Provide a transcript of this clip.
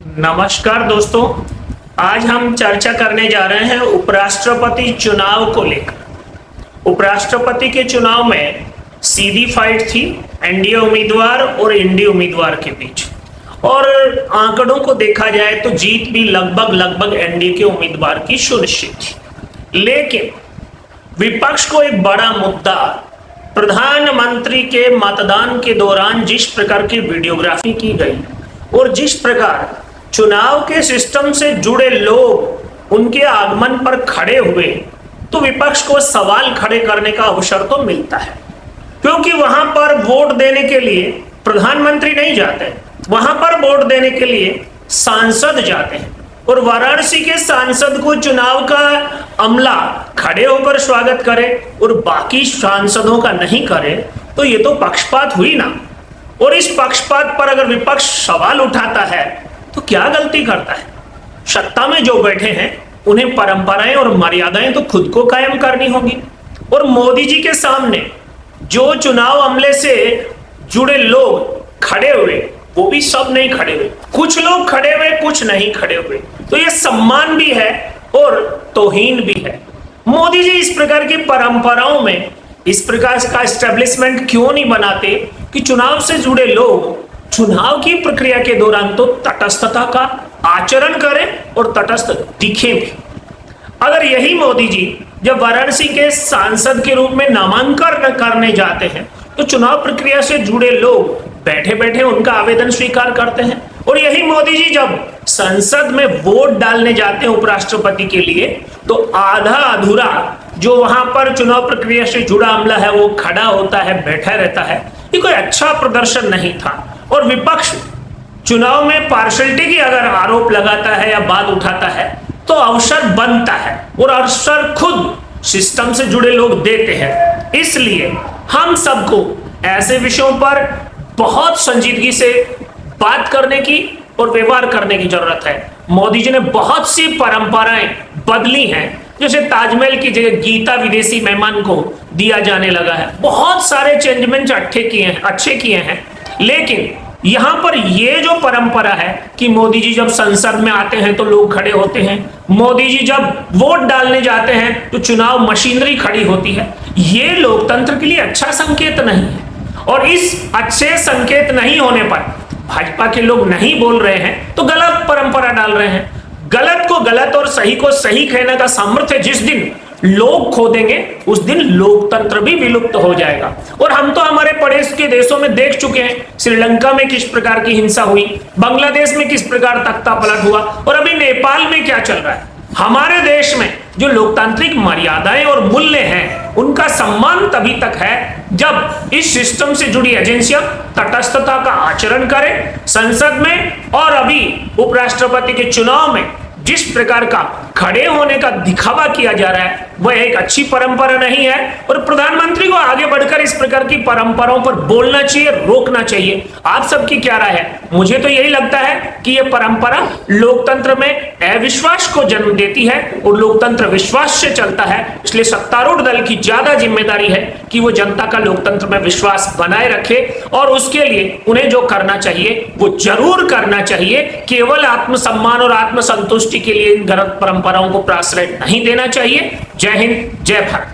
नमस्कार दोस्तों, आज हम चर्चा करने जा रहे हैं उपराष्ट्रपति चुनाव को लेकर। उपराष्ट्रपति के चुनाव में सीधी फाइट थी एनडीए उम्मीदवार और इंडी उम्मीदवार के बीच, और आंकड़ों को देखा जाए तो जीत भी लगभग एनडीए के उम्मीदवार की सुनिश्चित थी। लेकिन विपक्ष को एक बड़ा मुद्दा प्रधानमंत्री के मतदान के दौरान जिस प्रकार की वीडियोग्राफी की गई और जिस प्रकार चुनाव के सिस्टम से जुड़े लोग उनके आगमन पर खड़े हुए, तो विपक्ष को सवाल खड़े करने का अवसर तो मिलता है, क्योंकि वहां पर वोट देने के लिए प्रधानमंत्री नहीं जाते, वहां पर वोट देने के लिए सांसद जाते हैं, और वाराणसी के सांसद को चुनाव का अमला खड़े होकर स्वागत करे और बाकी सांसदों का नहीं करे, तो ये तो पक्षपात हुई ना। और इस पक्षपात पर अगर विपक्ष सवाल उठाता है तो क्या गलती करता है? सत्ता में जो बैठे हैं उन्हें परंपराएं और मर्यादाएं तो खुद को कायम करनी होगी, और मोदी जी के सामने जो चुनाव अमले से जुड़े लोग खड़े हुए वो भी सब नहीं खड़े हुए, कुछ लोग खड़े हुए, कुछ नहीं खड़े हुए, तो ये सम्मान भी है और तौहीन भी है। मोदी जी इस प्रकार की परंपराओं में इस प्रकार का एस्टेब्लिशमेंट क्यों नहीं बनाते कि चुनाव से जुड़े लोग चुनाव की प्रक्रिया के दौरान तो तटस्थता का आचरण करें और तटस्थ दिखें भी। अगर यही मोदी जी जब वाराणसी के सांसद के रूप में नामांकन करने जाते हैं तो चुनाव प्रक्रिया से जुड़े लोग बैठे बैठे उनका आवेदन स्वीकार करते हैं, और यही मोदी जी जब संसद में वोट डालने जाते हैं उपराष्ट्रपति के लिए तो आधा अधूरा जो वहां पर चुनाव प्रक्रिया से जुड़ा अमला है वो खड़ा होता है, बैठा रहता है। ये कोई अच्छा प्रदर्शन नहीं था। और विपक्ष चुनाव में पार्शलिटी की अगर आरोप लगाता है या बात उठाता है तो अवसर बनता है, और अवसर खुद सिस्टम से जुड़े लोग देते हैं। इसलिए हम सबको ऐसे विषयों पर बहुत संजीदगी से बात करने की और व्यवहार करने की जरूरत है। मोदी जी ने बहुत सी परंपराएं बदली हैं, जैसे ताजमहल की जगह गीता विदेशी मेहमान को दिया जाने लगा है। बहुत सारे चेंजमेंट अच्छे किए हैं, लेकिन यहां पर ये जो परंपरा है कि मोदी जी जब संसद में आते हैं तो लोग खड़े होते हैं, मोदी जी जब वोट डालने जाते हैं तो चुनाव मशीनरी खड़ी होती है, ये लोकतंत्र के लिए अच्छा संकेत नहीं है। और इस अच्छे संकेत नहीं होने पर भाजपा के लोग नहीं बोल रहे हैं तो गलत परंपरा डाल रहे हैं। गलत को गलत और सही को सही कहने का सामर्थ्य जिस दिन लोग खो देंगे उस दिन लोकतंत्र भी विलुप्त हो जाएगा। और हम तो हमारे पड़ोस के देशों में देख चुके हैं, श्रीलंका में किस प्रकार की हिंसा हुई, बांग्लादेश में किस प्रकार तख्ता पलट हुआ, और अभी नेपाल में क्या चल रहा है। हमारे देश में जो लोकतांत्रिक मर्यादाएं और मूल्य हैं उनका सम्मान तभी तक है जब इस सिस्टम से जुड़ी एजेंसियां तटस्थता का आचरण करें। संसद में और अभी उपराष्ट्रपति के चुनाव में जिस प्रकार का खड़े होने का दिखावा किया जा रहा है वह एक अच्छी परंपरा नहीं है, और प्रधानमंत्री को आगे बढ़कर इस प्रकार की परंपराओं पर बोलना चाहिए, रोकना चाहिए। आप सबकी क्या राय है? मुझे तो यही लगता है कि यह परंपरा लोकतंत्र में अविश्वास को जन्म देती है, और लोकतंत्र विश्वास से चलता है। इसलिए सत्तारूढ़ दल की ज्यादा जिम्मेदारी है कि वो जनता का लोकतंत्र में विश्वास बनाए रखे, और उसके लिए उन्हें जो करना चाहिए वो जरूर करना चाहिए। केवल आत्मसम्मान और आत्मसंतुष्टि के लिए इन गलत परंपराओं को प्रश्रय नहीं देना चाहिए। जय हिंद, जय भारत।